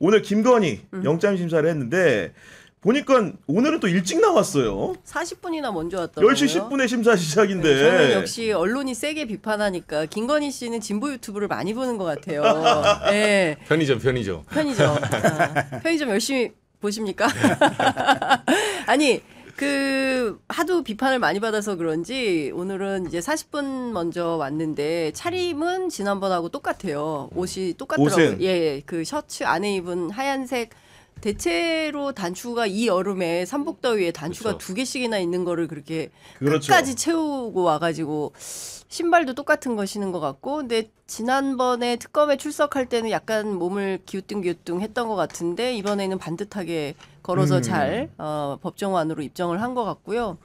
오늘 김건희 영장 심사를 했는데 보니까 오늘은 또 일찍 나왔어요. 40분이나 먼저 왔더라고요. 10시 10분에 심사 시작인데. 저는 역시 언론이 세게 비판하니까 김건희 씨는 진보 유튜브를 많이 보는 것 같아요. 네. 편의점. 편의점 열심히 보십니까? 아니 하도 비판을 많이 받아서 그런지 오늘은 이제 40분 먼저 왔는데 차림은 지난번하고 똑같아요. 옷이 똑같더라고요. 옷은? 예, 그 셔츠 안에 입은 하얀색 대체로 단추가 이 여름에 삼복더위에 단추가 그렇죠. 2개씩이나 있는 거를 그렇게 그렇죠. 끝까지 채우고 와가지고 신발도 똑같은 거 신은 것 같고 근데 지난번에 특검에 출석할 때는 약간 몸을 기우뚱기우뚱 했던 것 같은데 이번에는 반듯하게 걸어서 잘 법정안으로 입정을 한 것 같고요.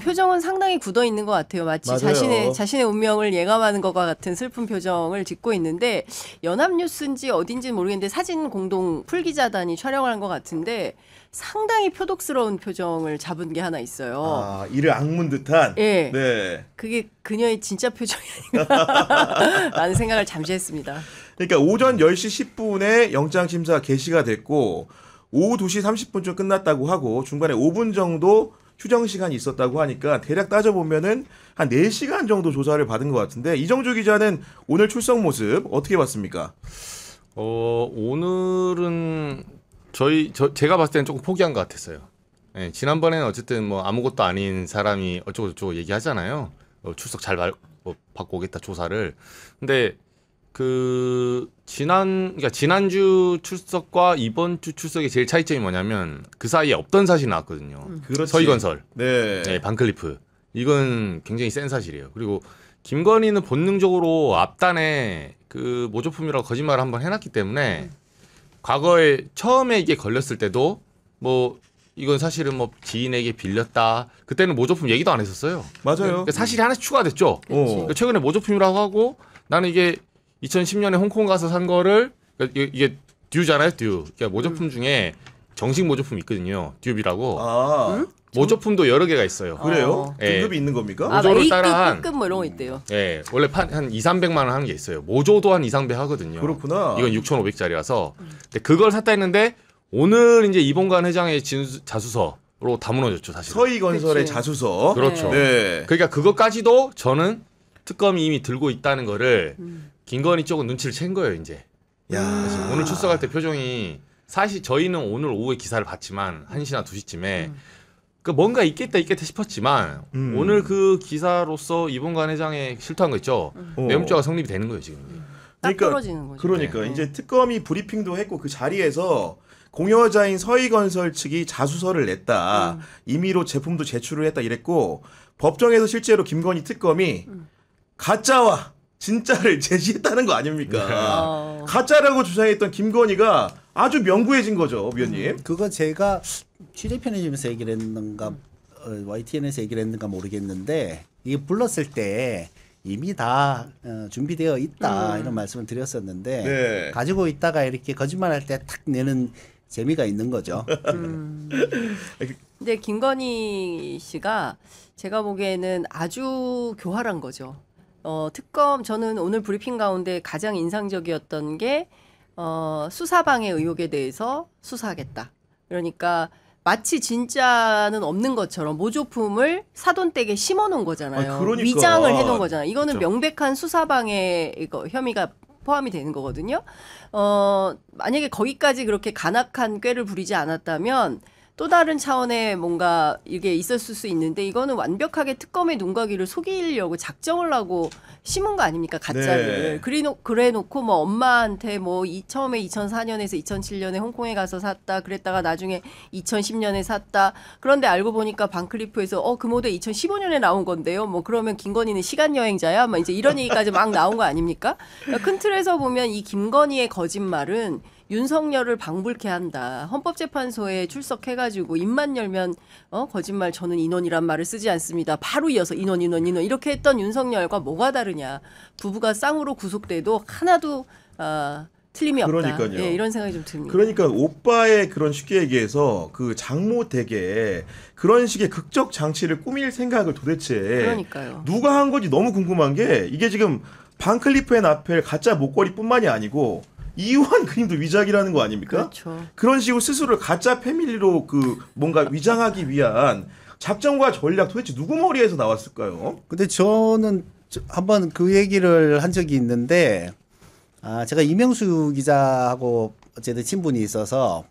표정은 상당히 굳어 있는 것 같아요. 마치 맞아요. 자신의 운명을 예감하는 것과 같은 슬픈 표정을 짓고 있는데 연합뉴스인지 어딘지는 모르겠는데 사진 공동 풀기자단이 촬영을 한 것 같은데 상당히 표독스러운 표정을 잡은 게 하나 있어요. 아, 이를 악문 듯한. 예. 네. 그게 그녀의 진짜 표정이 아닌가 라는 생각을 잠시 했습니다. 그러니까 오전 10시 10분에 영장 심사 개시가 됐고 오후 2시 30분쯤 끝났다고 하고 중간에 5분 정도 휴정 시간이 있었다고 하니까 대략 따져보면은 한 4시간 정도 조사를 받은 것 같은데 이정주 기자는 오늘 출석 모습 어떻게 봤습니까? 오늘은 제가 봤을 때는 조금 포기한 것 같았어요. 네, 지난번에는 어쨌든 뭐 아무것도 아닌 사람이 어쩌고저쩌고 얘기하잖아요. 출석 잘 받고 오겠다 조사를. 근데 그러니까 지난주 출석과 이번 주 출석의 제일 차이점이 뭐냐면 그 사이에 없던 사실이 나왔거든요. 그렇지. 서희건설, 네. 반클리프. 이건 굉장히 센 사실이에요. 그리고 김건희는 본능적으로 앞단에 그 모조품이라고 거짓말을 한번 해놨기 때문에 과거에 처음에 이게 걸렸을 때도 뭐 이건 사실은 뭐 지인에게 빌렸다. 그때는 모조품 얘기도 안 했었어요. 맞아요. 그러니까 사실이 하나씩 추가됐죠. 그러니까 최근에 모조품이라고 하고 나는 이게 2010년에 홍콩 가서 산 거를 그러니까 이게 듀잖아요, 듀. 그러니까 모조품 중에 정식 모조품 있거든요. 듀비라고. 아, 모조품도 여러 개가 있어요. 그래요? 예. 등급이 있는 겁니까? 모조를 A급, 따라한- B급 뭐 이런 거 있대요. 예, 원래 한 2, 300만 원 하는 게 있어요. 모조도 한 2, 300 하거든요. 그렇구나. 이건 6,500짜리라서. 근데 그걸 샀다 했는데 오늘 이제 이봉관 회장의 자수서로 다 무너졌죠, 사실. 서희건설의 그치. 자수서. 그렇죠. 네. 그러니까 그것까지도 저는 특검이 이미 들고 있다는 거를 김건희 쪽은 눈치를 챈 거예요, 이제. 야. 그래서 오늘 출석할 때 표정이 사실 저희는 오늘 오후에 기사를 봤지만 1시나 2시쯤에 그 뭔가 있겠다 싶었지만 오늘 그 기사로서 이봉관 회장의 실토한 거 있죠. 뇌물죄가 성립이 되는 거예요, 지금. 딱 떨어지는 거죠. 그러니까 네. 이제 특검이 브리핑도 했고 그 자리에서 공여자인 서희건설 측이 자수서를 냈다. 임의로 제품도 제출을 했다 이랬고 법정에서 실제로 김건희 특검이 가짜와 진짜를 제시했다는 거 아닙니까? 가짜라고 주장했던 김건희가 아주 명구해진 거죠, 위원님. 그거 제가 취재편의점에서 얘기를 했는가 YTN에서 얘기를 했는가 모르겠는데 이게 불렀을 때 이미 다 준비되어 있다 이런 말씀을 드렸었는데 네. 가지고 있다가 이렇게 거짓말할 때 탁 내는 재미가 있는 거죠. 근데 김건희 씨가 제가 보기에는 아주 교활한 거죠. 특검 저는 오늘 브리핑 가운데 가장 인상적이었던 게 수사방해 의혹에 대해서 수사하겠다. 그러니까 마치 진짜는 없는 것처럼 모조품을 사돈댁에 심어놓은 거잖아요. 아, 그러니까. 위장을 해놓은 거잖아요. 이거는 그렇죠. 명백한 수사방해 혐의가 포함이 되는 거거든요. 만약에 거기까지 그렇게 간악한 꾀를 부리지 않았다면 또 다른 차원의 뭔가 이게 있었을 수 있는데 이거는 완벽하게 특검의 눈과 귀를 속이려고 작정을 하고 심은 거 아닙니까 가짜를. 네. 그래놓고 뭐 엄마한테 뭐 처음에 2004년에서 2007년에 홍콩에 가서 샀다 그랬다가 나중에 2010년에 샀다. 그런데 알고 보니까 반클리프에서 그 모델 2015년에 나온 건데요. 뭐 그러면 김건희는 시간 여행자야? 막 이제 이런 얘기까지 막 나온 거 아닙니까? 그러니까 큰 틀에서 보면 이 김건희의 거짓말은 윤석열을 방불케 한다. 헌법재판소에 출석해가지고 입만 열면 거짓말 저는 인원이란 말을 쓰지 않습니다. 바로 이어서 인원 이렇게 했던 윤석열과 뭐가 다르냐. 부부가 쌍으로 구속돼도 하나도 틀림이 없다. 그러니까요. 예, 이런 생각이 좀 듭니다. 그러니까 오빠의 그런 쉽게 얘기해서 그 장모 댁에 그런 식의 극적 장치를 꾸밀 생각을 도대체 그러니까요. 누가 한 건지 너무 궁금한 게 이게 지금 반클리프앤 아펠 가짜 목걸이뿐만이 아니고 이유한 그림도 위작이라는 거 아닙니까? 그렇죠. 그런 식으로 스스로를 가짜 패밀리로 그 뭔가 위장하기 위한 작전과 전략 도대체 누구 머리에서 나왔을까요? 근데 저는 한번 그 얘기를 한 적이 있는데, 제가 이명수 기자하고 어쨌든 친분이 있어서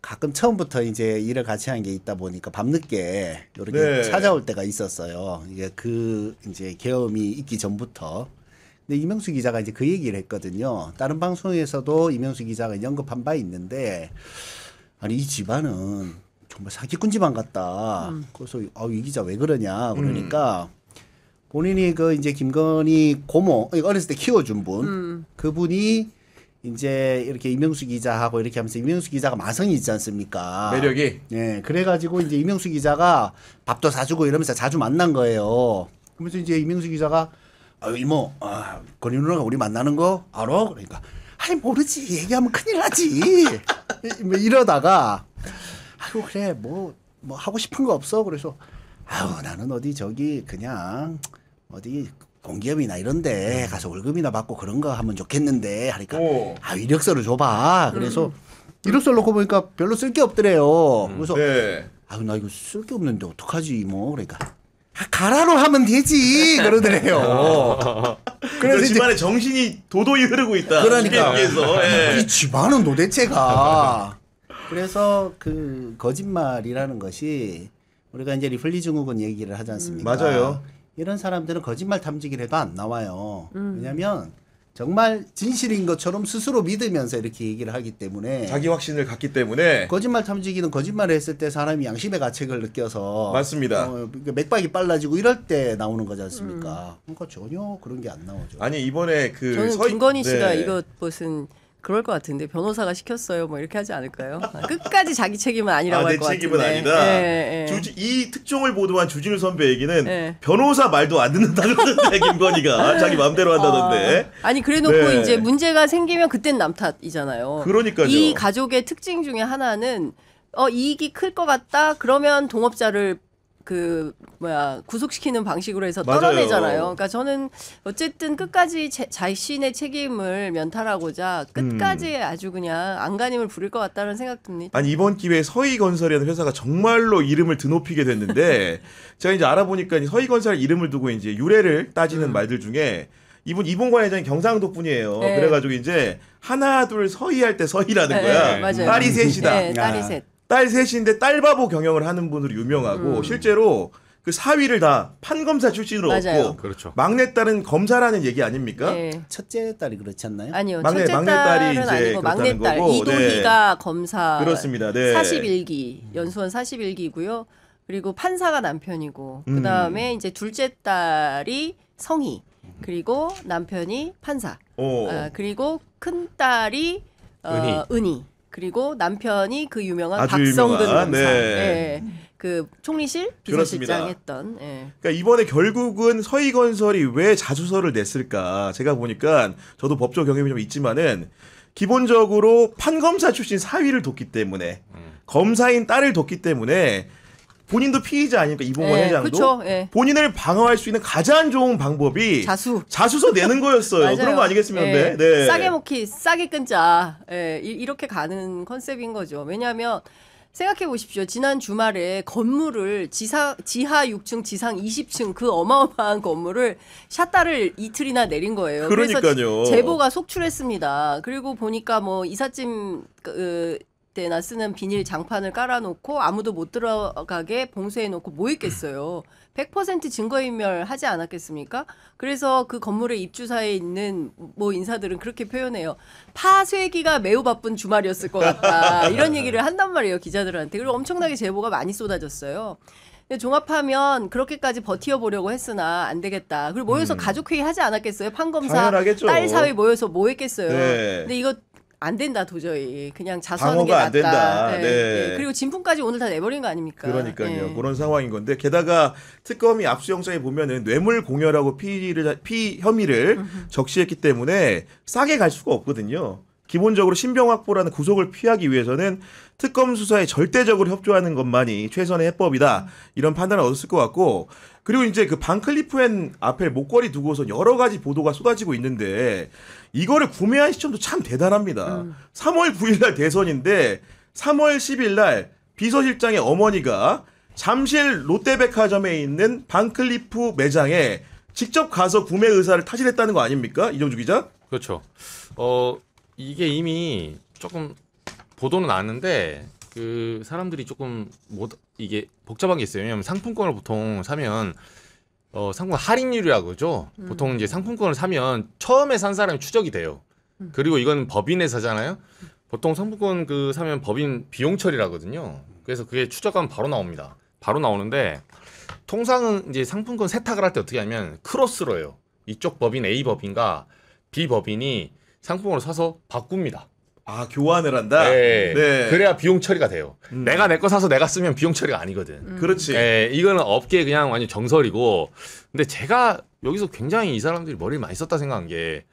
가끔 처음부터 이제 일을 같이 한 게 있다 보니까 밤늦게 이렇게 네. 찾아올 때가 있었어요. 이게 그 이제 계엄이 있기 전부터. 근데 이명수 기자가 이제 그 얘기를 했거든요. 다른 방송에서도 이명수 기자가 언급한 바 있는데, 아니 이 집안은 정말 사기꾼 집안 같다. 그래서 이 기자 왜 그러냐 그러니까 본인이 그 이제 김건희 고모 어렸을 때 키워준 분 그분이 이제 이렇게 이명수 기자하고 이렇게 하면서 이명수 기자가 마성이 있지 않습니까? 매력이. 네, 그래가지고 이제 이명수 기자가 밥도 사주고 이러면서 자주 만난 거예요. 그러면서 이제 이명수 기자가 이모, 건희 누나가 우리 만나는 거 알아? 그러니까 아이 모르지 얘기하면 큰일 나지. 뭐 이러다가 아이고 그래 뭐 하고 싶은 거 없어? 그래서 나는 어디 저기 그냥 어디 공기업이나 이런데 가서 월급이나 받고 그런 거 하면 좋겠는데 하니까 이력서를 줘봐. 그래서 이력서를 놓고 보니까 별로 쓸 게 없더래요. 그래서 네. 나 이거 쓸 게 없는데 어떡하지 뭐 그러니까 가라로 하면 되지 그러더래요. 그래서 집안에 정신이 도도히 흐르고 있다. 그러니까 예. 이 집안은 도대체가 그래서 그 거짓말이라는 것이 우리가 이제 리플리 증후군 얘기를 하지 않습니까? 맞아요. 이런 사람들은 거짓말 탐지기를 해도 안 나와요. 왜냐하면 정말 진실인 것처럼 스스로 믿으면서 이렇게 얘기를 하기 때문에 자기 확신을 갖기 때문에 거짓말 탐지기는 거짓말을 했을 때 사람이 양심의 가책을 느껴서 맞습니다. 맥박이 빨라지고 이럴 때 나오는 거지 않습니까? 그러니까 전혀 그런 게 안 나오죠. 아니 이번에 그 저는 김건희 씨가 이거 무슨 그럴 것 같은데 변호사가 시켰어요 뭐 이렇게 하지 않을까요? 끝까지 자기 책임은 아니라고 할 것 같은데. 내 책임은 아니다. 예, 예. 이 특종을 보도한 주진우 선배 얘기는 예. 변호사 말도 안 듣는다던데 김건희가 자기 마음대로 한다던데. 아니 그래놓고 네. 이제 문제가 생기면 그땐 남 탓이잖아요. 그러니까요. 이 가족의 특징 중에 하나는 이익이 클 것 같다 그러면 동업자를 구속시키는 방식으로 해서 맞아요. 떨어내잖아요. 그러니까 저는 어쨌든 끝까지 자신의 책임을 면탈하고자 끝까지 아주 그냥 안간힘을 부릴 것 같다는 생각 듭니다. 아니 이번 기회에 서희건설이라는 회사가 정말로 이름을 드높이게 됐는데 제가 이제 알아보니까 서희건설 이름을 두고 이제 유래를 따지는 말들 중에 이봉관 회장이 경상도 분이에요. 네. 그래가지고 이제 하나 둘 서희할 때 서희라는 거야. 맞아요. 딸이 셋이다. 네, 딸이 셋. 딸 셋인데 딸바보 경영을 하는 분으로 유명하고 실제로 그 사위를 다 판검사 출신으로 맞아요. 얻고 그렇죠. 막내딸은 검사라는 얘기 아닙니까? 네. 첫째 딸이 그렇지 않나요? 아니요. 막내- 첫째 막내딸이 딸은 이제 아니고 그렇다는 막내딸 거고, 이도희가 검사 그렇습니다. 네. 41기 연수원 41기고요. 그리고 판사가 남편이고 그다음에 이제 둘째 딸이 성희 그리고 남편이 판사. 그리고 큰 딸이 은희. 그리고 남편이 그 유명한 아주 박성근 유명한, 검사. 네. 예. 그 총리실 비서실장 그렇습니다. 했던. 예. 그러니까 이번에 결국은 서희건설이 왜 자수서를 냈을까? 제가 보니까 저도 법조 경험이 좀 있지만은 기본적으로 판검사 출신 사위를 뒀기 때문에 검사인 딸을 뒀기 때문에 본인도 피의자 아닙니까? 이봉원 예, 회장도 그쵸, 예. 본인을 방어할 수 있는 가장 좋은 방법이 자수서 내는 거였어요. 맞아요. 그런 거 아니겠습니까? 예. 네. 싸게 먹기, 싸게 끊자. 예, 이렇게 가는 컨셉인 거죠. 왜냐하면 생각해 보십시오. 지난 주말에 건물을 지하 6층, 지상 20층 그 어마어마한 건물을 샷다를 이틀이나 내린 거예요. 그러니까요. 그래서 제보가 속출했습니다. 그리고 보니까 뭐 이삿짐 때나 쓰는 비닐 장판을 깔아놓고 아무도 못 들어가게 봉쇄해놓고 뭐 했겠어요. 100% 증거인멸 하지 않았겠습니까? 그래서 그 건물의 입주사에 있는 뭐 인사들은 그렇게 표현해요. 파쇄기가 매우 바쁜 주말이었을 것 같다. 이런 얘기를 한단 말이에요. 기자들한테. 그리고 엄청나게 제보가 많이 쏟아졌어요. 근데 종합하면 그렇게까지 버텨보려고 했으나 안 되겠다. 그리고 모여서 가족회의 하지 않았겠어요? 판검사, 당연하겠죠. 딸 사위 모여서 뭐 했겠어요? 네. 근데 이거 안 된다 도저히. 그냥 자수하는 게 방어가 낫다. 안 된다. 네. 네. 네. 그리고 진품까지 오늘 다 내버린 거 아닙니까? 그러니까요. 네. 그런 상황인 건데 게다가 특검이 압수영장에 보면은 뇌물 공여라고 혐의를 적시했기 때문에 싸게 갈 수가 없거든요. 기본적으로 신병 확보라는 구속을 피하기 위해서는 특검 수사에 절대적으로 협조하는 것만이 최선의 해법이다. 이런 판단을 얻었을 것 같고 그리고 이제 그 반클리프 앤 아펠 목걸이 두고서 여러 가지 보도가 쏟아지고 있는데 이거를 구매한 시점도 참 대단합니다. 3월 9일 날 대선인데 3월 10일 날 비서실장의 어머니가 잠실 롯데백화점에 있는 반클리프 매장에 직접 가서 구매 의사를 타진했다는 거 아닙니까? 이정주 기자? 그렇죠. 이게 이미 조금 보도는 나왔는데 그 사람들이 조금 이게 복잡한 게 있어요. 왜냐하면 상품권을 보통 사면 상품 할인율이라고 그러죠. 보통 이제 상품권을 사면 처음에 산 사람이 추적이 돼요. 그리고 이건 법인에 사잖아요. 보통 상품권 그 사면 법인 비용 처리라거든요. 그래서 그게 추적하면 바로 나옵니다. 바로 나오는데 통상은 이제 상품권 세탁을 할 때 어떻게 하면 크로스로 해요. 이쪽 법인 A 법인과 B 법인이 상품권을 사서 바꿉니다. 아, 교환을 한다? 네. 네. 그래야 비용 처리가 돼요. 내가 내 거 사서 내가 쓰면 비용 처리가 아니거든. 그렇지. 네, 이거는 업계 그냥 완전 정설이고. 근데 제가 여기서 굉장히 이 사람들이 머리를 많이 썼다 생각한 게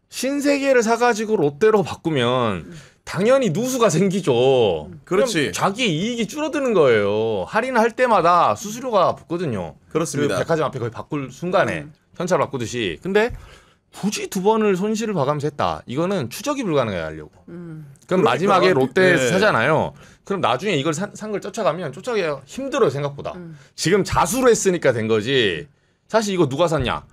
신세계를 사가지고 롯데로 바꾸면 당연히 누수가 생기죠. 그렇지. 그럼 자기 이익이 줄어드는 거예요. 할인할 때마다 수수료가 붙거든요. 그렇습니다. 그 백화점 앞에 거의 바꿀 순간에 현찰 바꾸듯이. 근데 굳이 두 번을 손실을 봐가면서 했다. 이거는 추적이 불가능해요, 하려고. 그럼 마지막에 롯데에서 네. 사잖아요. 그럼 나중에 이걸 산 걸 쫓아가면 쫓아가기가 힘들어요, 생각보다. 지금 자수로 했으니까 된 거지. 사실 이거 누가 샀냐?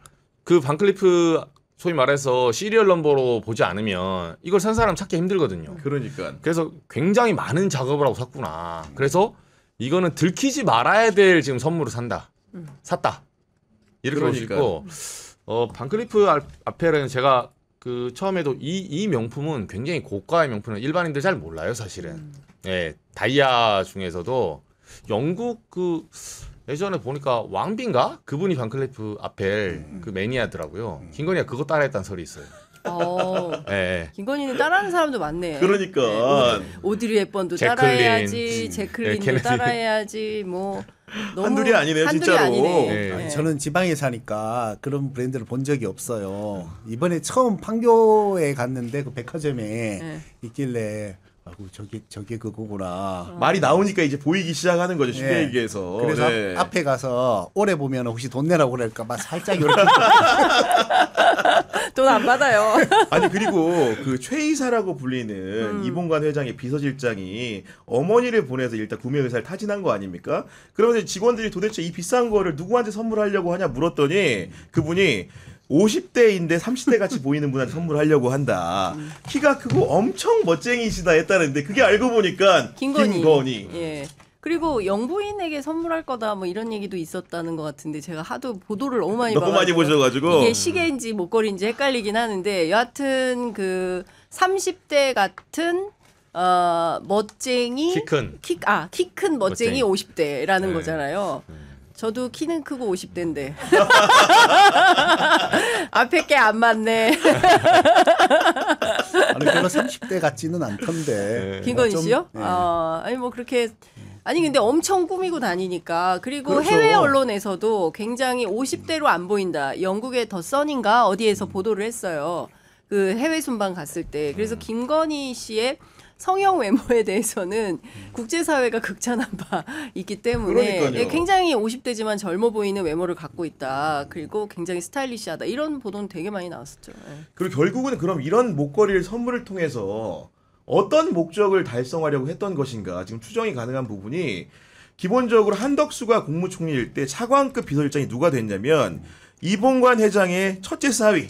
그 반클리프 소위 말해서 시리얼 넘버로 보지 않으면 이걸 산 사람 찾기 힘들거든요. 그러니까. 그래서 굉장히 많은 작업을 하고 샀구나. 그래서 이거는 들키지 말아야 될 지금 선물을 샀다. 이렇게 볼 수 그러니까. 있고, 반클리프 아펠은 제가 그 처음에도 이 명품은 굉장히 고가의 명품은 일반인들 잘 몰라요, 사실은. 예, 다이아 중에서도 영국 그 예전에 보니까 왕비인가? 그분이 반클리프 아펠 그 매니아더라고요. 김건희가 그거 따라했다는 설이 있어요. 예, 예. 김건희는 따라하는 사람도 많네. 그러니까. 오드리 헵번도 제클린. 따라해야지, 네, 제클린도 케네디. 따라해야지, 뭐 너무 한둘이 아니네요, 한둘이 진짜로. 아니네. 네. 네. 저는 지방에 사니까 그런 브랜드를 본 적이 없어요. 이번에 처음 판교에 갔는데 그 백화점에 네. 있길래 아이고 저게 그거구나. 말이 나오니까 이제 보이기 시작하는 거죠, 쉽게 네. 얘기해서. 그래서 네. 앞에 가서 오래 보면 혹시 돈 내라고 그럴까 봐 살짝 이렇게 돈 안 받아요. 아니 그리고 그 최이사라고 불리는 이봉관 회장의 비서실장이 어머니를 보내서 일단 구매 의사를 타진한 거 아닙니까? 그러면서 직원들이 도대체 이 비싼 거를 누구한테 선물하려고 하냐 물었더니 그분이 50대인데 30대 같이 보이는 분한테 선물하려고 한다. 키가 크고 엄청 멋쟁이시다 했다는데 그게 알고 보니까 김건희. 예. 그리고 영부인에게 선물할 거다 뭐 이런 얘기도 있었다는 것 같은데 제가 하도 보도를 너무 많이 너무 많이 봐가지고 보셔가지고 이게 시계인지 목걸이인지 헷갈리긴 하는데 여하튼 그 30대 같은 멋쟁이 키 큰. 키 큰 멋쟁이 멋쟁이. 50대라는 네. 거잖아요. 저도 키는 크고 50대인데 앞에 게 안 맞네. 아니 별로 30대 같지는 않던데. 김건희 좀, 씨요? 네. 아니 뭐 그렇게 아니 근데 엄청 꾸미고 다니니까 그리고 그렇죠. 해외 언론에서도 굉장히 50대로 안 보인다. 영국의 더 선인가 어디에서 보도를 했어요. 그 해외 순방 갔을 때. 그래서 김건희 씨의 성형 외모에 대해서는 국제사회가 극찬한 바 있기 때문에 그러니까요. 예, 굉장히 50대지만 젊어 보이는 외모를 갖고 있다. 그리고 굉장히 스타일리시하다. 이런 보도는 되게 많이 나왔었죠. 예. 그리고 결국은 그럼 이런 목걸이를 선물을 통해서 어떤 목적을 달성하려고 했던 것인가 지금 추정이 가능한 부분이 기본적으로 한덕수가 국무총리일 때 차관급 비서실장이 누가 됐냐면 이봉관 회장의 첫째 사위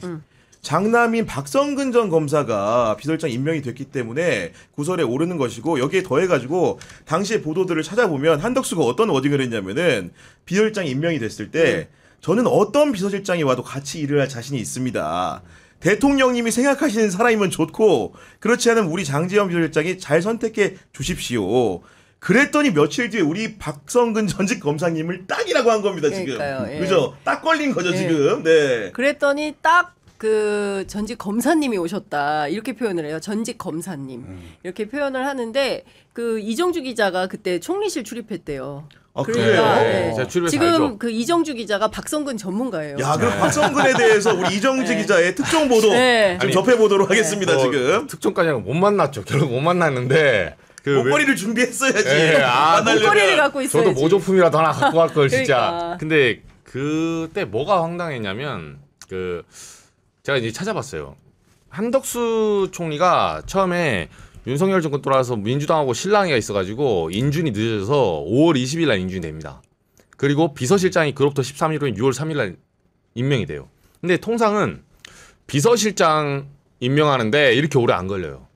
장남인 박성근 전 검사가 비서실장 임명이 됐기 때문에 구설에 오르는 것이고 여기에 더해가지고 당시의 보도들을 찾아보면 한덕수가 어떤 워딩을 했냐면은 비서실장 임명이 됐을 때 저는 어떤 비서실장이 와도 같이 일을 할 자신이 있습니다. 대통령님이 생각하시는 사람이면 좋고 그렇지 않으면 우리 장제원 비서실장이 잘 선택해 주십시오. 그랬더니 며칠 뒤에 우리 박성근 전직 검사님을 딱이라고 한 겁니다 지금. 그러니까요, 예. 그죠? 딱 걸린 거죠 예. 지금. 네. 그랬더니 딱 그 전직 검사님이 오셨다 이렇게 표현을 해요. 전직 검사님 이렇게 표현을 하는데 그 이정주 기자가 그때 총리실 출입했대요. 아, 그러니까 그래요? 네. 제가 출입해서 지금 알죠. 그 이정주 기자가 박성근 전문가예요. 야, 그럼 박성근에 대해서 우리 이정지 기자의 특종 보도 네. 좀 접해보도록 하겠습니다. 지금 특종까지는 못 만났죠. 결국 못 만났는데 그 목걸이를 준비했어야지. 예, 만나려면. 목걸이를 갖고 있어야지. 저도 모조품이라도 하나 갖고 갈 걸 진짜. 그러니까. 근데 그때 뭐가 황당했냐면 그 제가 이제 찾아봤어요. 한덕수 총리가 처음에 윤석열 정권 돌아와서 민주당하고 실랑이가 있어가지고 인준이 늦어져서 5월 20일 날 인준이 됩니다. 그리고 비서실장이 그로부터 13일후인 6월 3일 날 임명이 돼요. 근데 통상은 비서실장 임명하는데 이렇게 오래 안 걸려요.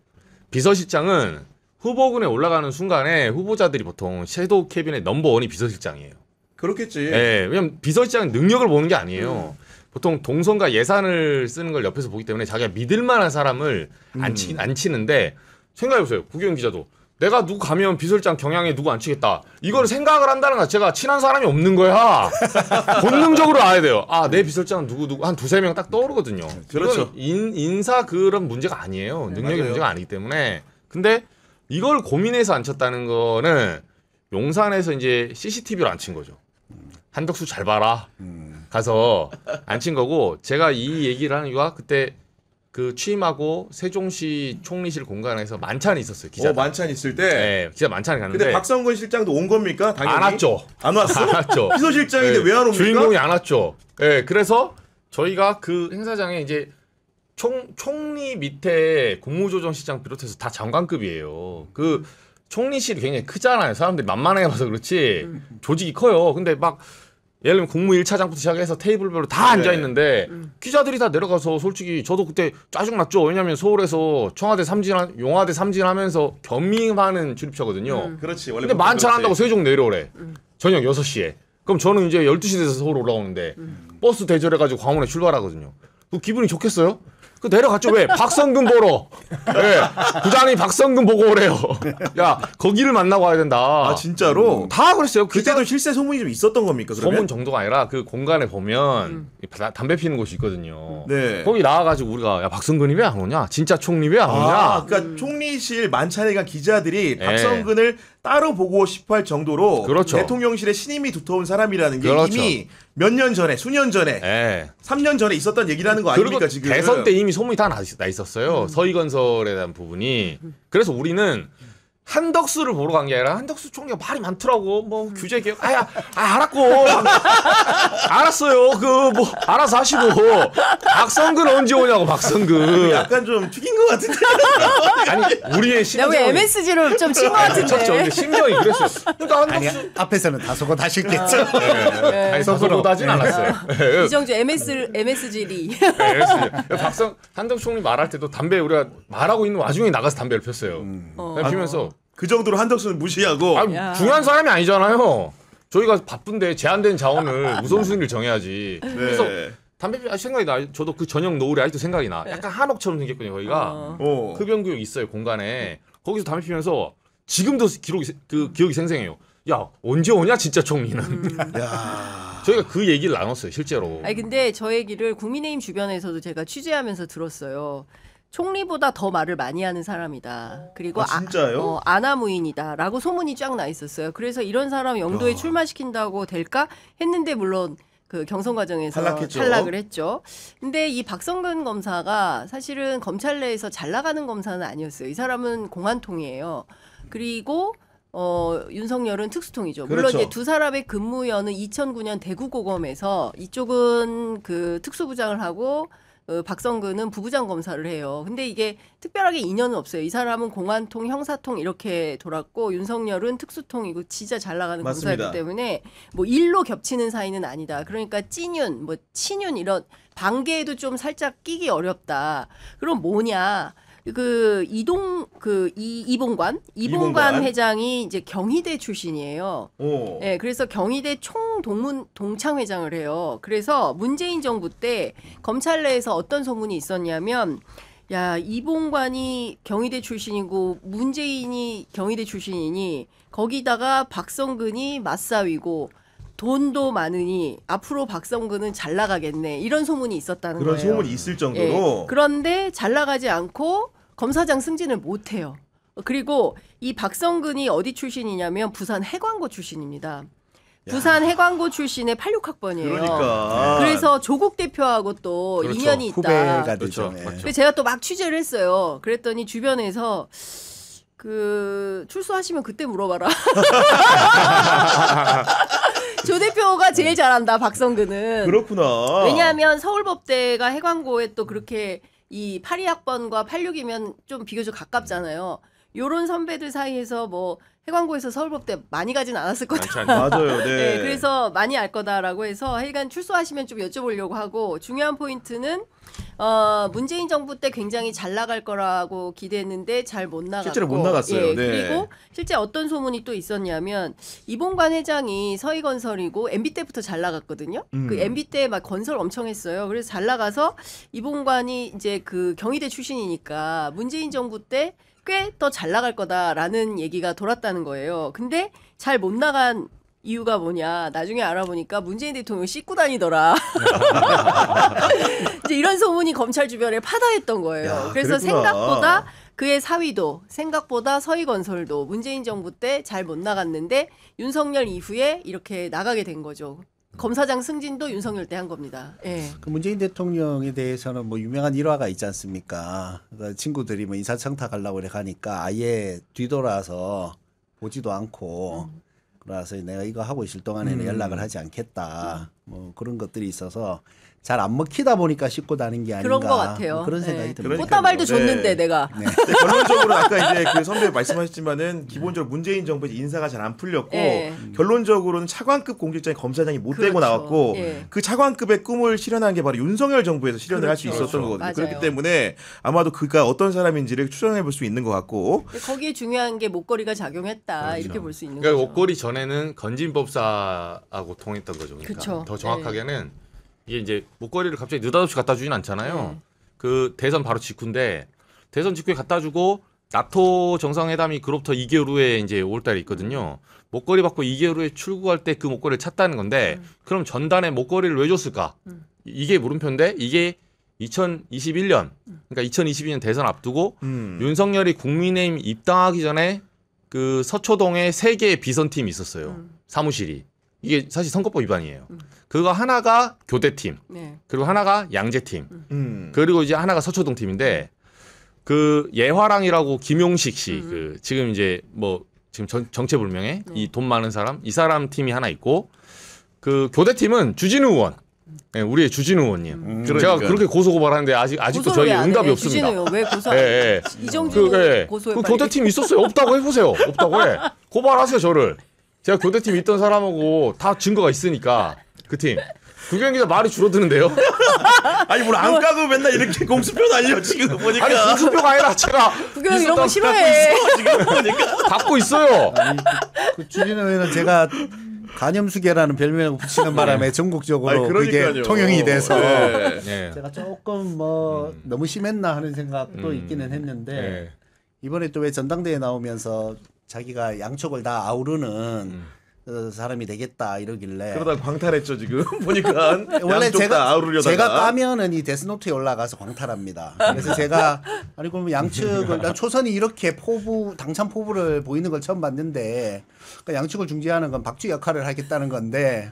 비서실장은 후보군에 올라가는 순간에 후보자들이 보통 섀도우 캐비넷 넘버원이 비서실장이에요. 그렇겠지. 예, 왜냐면 비서실장은 능력을 보는 게 아니에요. 보통 동선과 예산을 쓰는 걸 옆에서 보기 때문에 자기가 믿을 만한 사람을 안 치는데 생각해보세요. 국회의원 기자도 내가 누구 가면 비서실장 경향에 누구 안 치겠다. 이걸 생각을 한다는 것 자체가 친한 사람이 없는 거야. 본능적으로 알아야 돼요. 아, 내 비서실장은 누구 한 두세 명 딱 떠오르거든요. 그렇죠. 이건 인사 그런 문제가 아니에요. 능력의 맞아요. 문제가 아니기 때문에. 근데 이걸 고민해서 안 쳤다는 거는 용산에서 이제 CCTV로 안 친 거죠. 한덕수 잘 봐라. 가서 안 친 거고 제가 이 얘기를 하는 이유가 그때 그 취임하고 세종시 총리실 공간에서 만찬이 있었어요. 기자. 만찬 있을 때. 네, 기자 만찬에 갔는데 근데 박성근 실장도 온 겁니까? 당연히. 안 왔죠. 안 왔어? 안 왔죠. 비서실장인데 네, 왜 안 옵니까? 주인공이 안 왔죠. 예, 그래서 저희가 그 행사장에 이제 총리 밑에 국무조정실장 비롯해서 다 장관급이에요. 그 총리실이 굉장히 크잖아요. 사람들이 만만하게 봐서 그렇지 조직이 커요. 근데 막 예를 들면 국무 1차장부터 시작해서 테이블별로 다 앉아 있는데 기자들이 다 내려가서 솔직히 저도 그때 짜증났죠. 왜냐면 서울에서 청와대 용화대 삼진하면서 겸임하는 출입처거든요. 그렇지. 원래 근데 보통 만찬한다고 그렇지. 세종 내려오래. 저녁 6시에. 그럼 저는 이제 12시 돼서 서울 올라오는데 버스 대절해가지고 광화문에 출발하거든요. 그 기분이 좋겠어요? 그 내려갔죠. 왜? 박성근 보러. 네. 부장이 박성근 보고 오래요. 야, 거기를 만나고 와야 된다. 아, 진짜로? 다 그랬어요. 그때도 실세 소문이 좀 있었던 겁니까? 그러면? 소문 정도가 아니라 그 공간에 보면 담배 피는 곳이 있거든요. 네. 거기 나와가지고 우리가 야 박성근이 왜 안 오냐? 진짜 총리 왜 안 오냐? 아, 그러니까 총리실 만찬에 간 기자들이 네. 박성근을 따로 보고 싶어 할 정도로 그렇죠. 대통령실에 신임이 두터운 사람이라는 게 그렇죠. 이미 몇 년 전에, 수년 전에, 예. 3년 전에 있었던 얘기라는 거 아닙니까, 그리고 지금? 대선 때 이미 소문이 다 나 있었어요. 서희건설에 대한 부분이. 그래서 우리는 한덕수를 보러 간 게 아니라 한덕수 총리가 말이 많더라고. 뭐 규제 개혁. 알았고. 알았어요. 그 뭐 알아서 하시고. 박성근 언제 오냐고 박성근. 약간 좀 튀긴 것 같은데. 아니 우리의 내가 심정이 왜 MSG로 좀 친 것 같은데. 미쳤죠. 근데 심정이 그랬어요. 그러니까 아니 한덕수 앞에서는 다소곳 하실겠죠. 아니 속으로 하진 않았어요. 예, 이정주 MSG 리. 한덕수 총리 말할 때도 담배 우리가 말하고 있는 와중에 나가서 담배를 폈어요. 그냥 피면서 그 정도로 한덕수는 무시하고. 아니, 야. 중요한 사람이 아니잖아요. 저희가 바쁜데 제한된 자원을 우선순위를 정해야지. 그래서 담배 생각이 나. 저도 그 저녁 노을에 아직도 생각이 나. 약간 한옥처럼 생겼거든요. 거기가 흡연구역 있어요 공간에. 거기서 담배 피면서 지금도 기억이 생생해요. 야 언제 오냐 진짜 총리는. 야. 저희가 그 얘기를 나눴어요 실제로. 아니 근데 저 얘기를 국민의힘 주변에서도 제가 취재하면서 들었어요. 총리보다 더 말을 많이 하는 사람이다. 그리고 아, 진짜요? 아나무인이다라고 소문이 쫙 나 있었어요. 그래서 이런 사람 영도에 출마시킨다고 될까 했는데 물론 그 경선 과정에서 탈락했죠. 탈락을 했죠. 근데 이 박성근 검사가 사실은 검찰 내에서 잘 나가는 검사는 아니었어요. 이 사람은 공안통이에요. 그리고 윤석열은 특수통이죠. 물론 그렇죠. 이제 두 사람의 근무연은 2009년 대구고검에서 이쪽은 그 특수부장을 하고 박성근은 부부장 검사를 해요. 근데 이게 특별하게 인연은 없어요. 이 사람은 공안통, 형사통 이렇게 돌았고 윤석열은 특수통이고 진짜 잘 나가는 맞습니다. 검사이기 때문에 뭐 일로 겹치는 사이는 아니다. 그러니까 찐윤, 뭐 친윤 이런 반계에도 좀 살짝 끼기 어렵다. 그럼 뭐냐? 이봉관 회장이 이제 경희대 출신이에요. 오. 네, 그래서 경희대 동창회장을 해요. 그래서 문재인 정부 때 검찰 내에서 어떤 소문이 있었냐면, 야, 이봉관이 경희대 출신이고 문재인이 경희대 출신이니 거기다가 박성근이 맞사위고 돈도 많으니 앞으로 박성근은 잘 나가겠네 이런 소문이 있었다는 그런 거예요. 소문이 있을 정도로. 예. 그런데 잘 나가지 않고 검사장 승진을 못 해요. 그리고 이 박성근이 어디 출신이냐면 부산 해광고 출신입니다. 부산 해광고 출신의 86학번이에요. 그러니까. 그래서 조국 대표하고 또 그렇죠. 인연이 있다. 후배가 되죠. 그렇죠. 예. 맞죠. 그래서 제가 또 막 취재를 했어요. 그랬더니 주변에서 그 출소하시면 그때 물어봐라. 조 대표가 제일 잘한다 박성근은. 그렇구나. 왜냐하면 서울법대가 해광고에 또 그렇게 이 82학번과 86이면 좀 비교적 가깝잖아요. 요런 선배들 사이에서 뭐 해광고에서 서울법대 많이 가진 않았을 거다. 맞아요. 네. 네, 그래서 많이 알 거다라고 해서 하여간 출소하시면 좀 여쭤보려고 하고 중요한 포인트는 문재인 정부 때 굉장히 잘 나갈 거라고 기대했는데 잘 못 나갔고 실제로 못 나갔어요. 예, 네. 그리고 실제 어떤 소문이 또 있었냐면 이봉관 회장이 서희건설이고 MB 때부터 잘 나갔거든요. 그 MB 때 막 건설 엄청 했어요. 그래서 잘 나가서 이봉관이 이제 그 경희대 출신이니까 문재인 정부 때 꽤 더 잘 나갈 거다라는 얘기가 돌았다는 거예요. 근데 잘 못 나간 이유가 뭐냐 나중에 알아보니까 문재인 대통령이 씻고 다니더라. 이제 이런 소문이 검찰 주변에 파다했던 거예요. 야, 그래서 그랬구나. 생각보다 그의 사위도 생각보다 서희건설도 문재인 정부 때 잘 못 나갔는데 윤석열 이후에 이렇게 나가게 된 거죠. 검사장 승진도 윤석열 때 한 겁니다. 예. 그 문재인 대통령에 대해서는 뭐 유명한 일화가 있지 않습니까? 그러니까 친구들이 뭐 인사청탁 하려고 그래 가니까 아예 뒤돌아서 보지도 않고 그래서 내가 이거 하고 있을 동안에는 연락을 하지 않겠다. 뭐 그런 것들이 있어서 잘 안 먹히다 보니까 씻고 다닌 게 아닌가. 그런 것 같아요. 뭐 그런 생각이 네. 듭니다. 꽃다발도 네. 줬는데 내가. 근데 결론적으로 아까 이제 그 선배 말씀하셨지만은 기본적으로 문재인 정부에서 인사가 잘 안 풀렸고 예. 결론적으로는 차관급 공직자인 검사장이 못 되고 그렇죠. 나왔고 예. 그 차관급의 꿈을 실현한 게 바로 윤석열 정부에서 실현을 할 수 그렇죠. 있었던 거거든요. 맞아요. 그렇기 때문에 아마도 그가 어떤 사람인지를 추정해 볼 수 있는 것 같고 거기에 중요한 게 목걸이가 작용했다 이렇게 볼 수 있는 그러니까 거죠. 목걸이 전에는 건진법사하고 통했던 거죠. 그러니까 그쵸. 더 정확하게는 이게 이제 목걸이를 갑자기 느닷없이 갖다 주진 않잖아요. 그 대선 바로 직후인데 대선 직후에 갖다 주고 나토 정상회담이 그로부터 2개월 후에 이제 5월달에 있거든요. 목걸이 받고 2개월 후에 출국할 때 그 목걸이를 찾다는 건데 그럼 전단에 목걸이를 왜 줬을까? 이게 물음표인데 이게 2021년 그러니까 2022년 대선 앞두고 윤석열이 국민의힘 입당하기 전에 그 서초동에 3개의 비선팀이 있었어요. 사무실이. 이게 사실 선거법 위반이에요. 그거 하나가 교대팀, 네. 그리고 하나가 양재팀, 음. 그리고 이제 하나가 서초동 팀인데 그 예화랑이라고 김용식 씨, 그 지금 이제 뭐 지금 정체불명의 이 돈 많은 사람, 이 사람 팀이 하나 있고 그 교대팀은 주진우 의원, 네, 우리의 주진우 의원님. 제가 그러니까. 그렇게 고소고발하는데 아직도 저희 응답이 없습니다. 주진우요. 왜 고소? 예, 예. 이정주 그 고소해. 그 빨리. 교대팀 있었어요. 없다고 해보세요. 없다고 해. 고발하세요 저를. 제가 교대팀 있던 사람하고 다 증거가 있으니까 그 팀. 구경 기자 말이 줄어드는데요. 아니 뭘 안 까고 맨날 이렇게 공수표 날려 지금 보니까 아니 공수표가 아니라 제가 구경 이런 거 있었다고 싫어해. 지금 보니까 갖고 있어요. 그 주진우 의원은 제가 간염수계라는 별명을 붙이는 바람에 전국적으로 아니, 그러니까요. 그게 통용이 돼서 네. 네. 제가 조금 뭐 너무 심했나 하는 생각도 있기는 했는데 네. 이번에 또 왜 전당대회 나오면서 자기가 양쪽을 다 아우르는 사람이 되겠다 이러길래 그러다 광탈했죠 지금 보니까 원래 양쪽 다 아우르려다가 제가 까면은 이 데스노트에 올라가서 광탈합니다. 그래서 제가 아니 그러면 양측을 난 초선이 이렇게 당찬 포부를 보이는 걸 처음 봤는데 그러니까 양측을 중재하는 건 박쥐 역할을 하겠다는 건데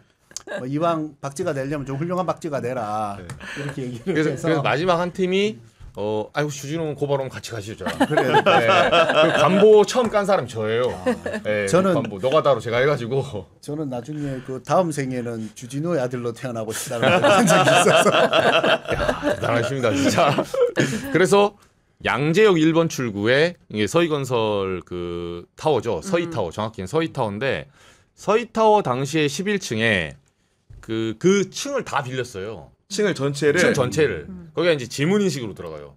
뭐 이왕 박쥐가 되려면 좀 훌륭한 박쥐가 되라 이렇게 얘기를 그래서 해서 마지막 한 팀이 아이고 주진우 고발하면 같이 가시죠. 그래 네. 그 관보 처음 깐 사람이 저예요. 네, 저는- 관보 너가다로 제가 해가지고 저는 나중에 그 다음 생에는 주진우의 아들로 태어나고 싶다는 한 적이 있어서 대단하십니다 진짜. 그래서 양재역 1번 출구에 이게 서희건설 그 타워죠. 서희타워 정확히는 서희타워인데 서희타워 당시에 11층에 그 층을 다 빌렸어요. 층을 전체를. 층 전체를 거기가 이제 지문 인식으로 들어가요.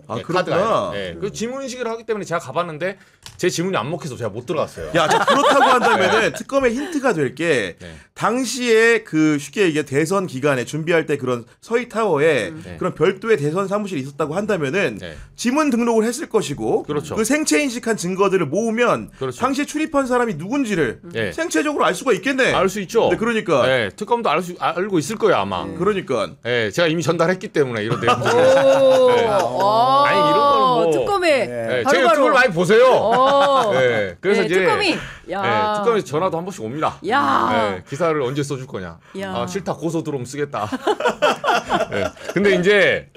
아, 네, 그렇구나. 카드가. 네, 그 지문 인식을 하기 때문에 제가 가봤는데 제 지문이 안 먹혀서 제가 못 들어갔어요. 야, 자, 그렇다고 한다면은 특검의 힌트가 될 게 네. 당시에 그 쉽게 얘기해 대선 기간에 준비할 때 그런 서희 타워에 네. 그런 별도의 대선 사무실이 있었다고 한다면은 네. 지문 등록을 했을 것이고 그렇죠. 그 생체 인식한 증거들을 모으면 그렇죠. 당시에 출입한 사람이 누군지를 네. 생체적으로 알 수가 있겠네. 알 수 있죠. 네, 그러니까. 네, 특검도 알고 있을 거예요 아마. 그러니까. 네, 제가 이미 전달했기 때문에 이런 내용들. 오. 네. 아, 아니, 이런 거는 뭐- 특검에 네, 바로 제가 바로. 특검을 많이 보세요. 어. 네, 그래서 네, 이제 특검이. 야. 네, 특검에서 전화도 한 번씩 옵니다. 야. 네, 기사를 언제 써줄 거냐. 야. 아, 싫다 고소 들어오면 쓰겠다. 네, 근데 이제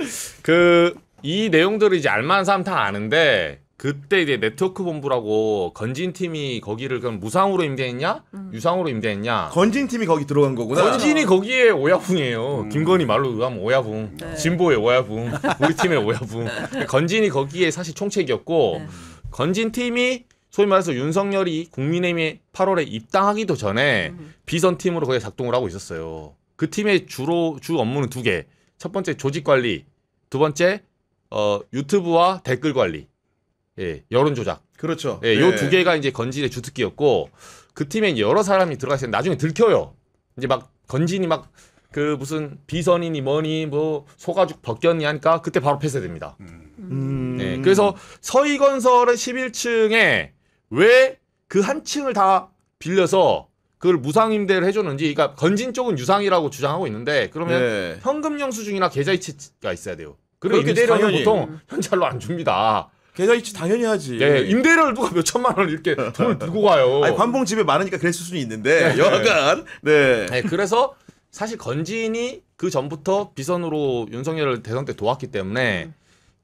이 내용들을 이제 알만한 사람 다 아는데 그때 이제 네트워크 본부라고 건진 팀이 거기를 그럼 무상으로 임대했냐, 유상으로 임대했냐. 건진 팀이 거기 들어간 거구나. 건진이 거기에 오야붕이에요. 김건희 말로 의하면 오야붕. 네. 진보의 오야붕. 우리 팀의 오야붕. 건진이 거기에 사실 총책이었고 네. 건진 팀이 소위 말해서 윤석열이 국민의힘에 8월에 입당하기도 전에 비선 팀으로 거기에 작동을 하고 있었어요. 그 팀의 주 업무는 두 개. 첫 번째 조직 관리, 두 번째 유튜브와 댓글 관리. 예, 여론 조작. 그렇죠. 예, 네. 요 두 개가 이제 건진의 주특기였고 그 팀에 이제 여러 사람이 들어가 있었는데 나중에 들켜요. 이제 막 건진이 막 그 무슨 비선이니 뭐니 뭐 소가죽 벗겼니 하니까 그때 바로 폐쇄됩니다. 네, 그래서 서희건설의 11층에 왜 그 한 층을 다 빌려서 그걸 무상 임대를 해줬는지, 그러니까 건진 쪽은 유상이라고 주장하고 있는데 그러면 네. 현금 영수증이나 계좌이체가 있어야 돼요. 그리고 그렇겠지, 임대료는 당연히. 보통 현찰로 안 줍니다. 계좌이체 당연히 하지. 네, 임대료를 누가 몇 천만 원 이렇게 돈을 들고 가요. 아니, 관봉 집에 많으니까 그랬을 수는 있는데 여하간 네. 네, 그래서 사실 건진이 그 전부터 비선으로 윤석열을 대선 때 도왔기 때문에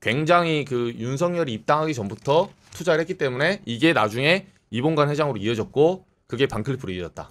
굉장히 그 윤석열이 입당하기 전부터 투자를 했기 때문에 이게 나중에 이봉관 회장으로 이어졌고 그게 반클리프로 이어졌다.